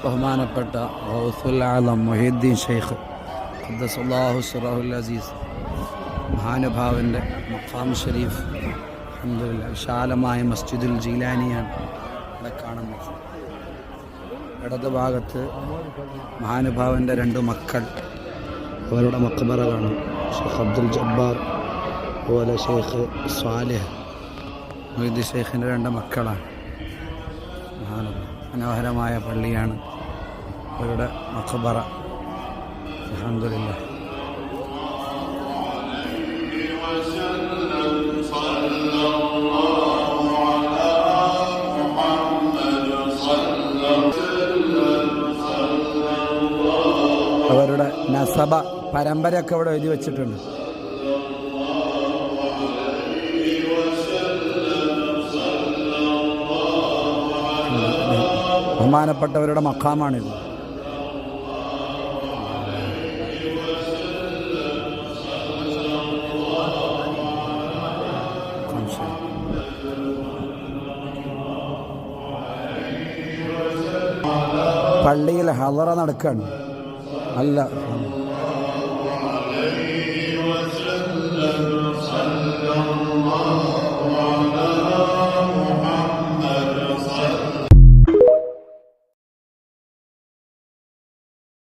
ബഹുമാനപ്പെട്ട ഗൗസുൽ ആലം മുഹീദ്ദീൻ ഷെയ്ഖ് ഖദ്ദസല്ലാഹു സിറഹുൽ അസീസ് മഹാനുഭാവൻ്റെ മഖാം ഷരീഫ് അൽഹംദുലില്ലാഹ് വിശാലമായ മസ്ജിദുൽ ജീലാനിയാണ് ഇവിടെ കാണുന്നത്. ഇടത് ഭാഗത്ത് മഹാനുഭാവൻ്റെ രണ്ട് മക്കൾ, അവരുടെ മക്ബറ കാണും. ഷെയ്ഖ് അബ്ദുൽ ജബ്ബാർ അതുപോലെ ഷെയ്ഖ് സ്വാലിഹ് മുഹീദ്ദീൻ ഷെയ്ഖിൻ്റെ രണ്ട് മക്കളാണ്. മനോഹരമായ പള്ളിയാണ് അവരുടെ മഖബറ. അൽഹംദുലില്ലാഹ്. അവരുടെ നസബ പരമ്പരയൊക്കെ ഇവിടെ എഴുതി വെച്ചിട്ടുണ്ട്. ബഹുമാനപ്പെട്ടവരുടെ മഖാമാണിത്. പള്ളിയിൽ ഹളറ നടക്കുകയാണ്. അല്ല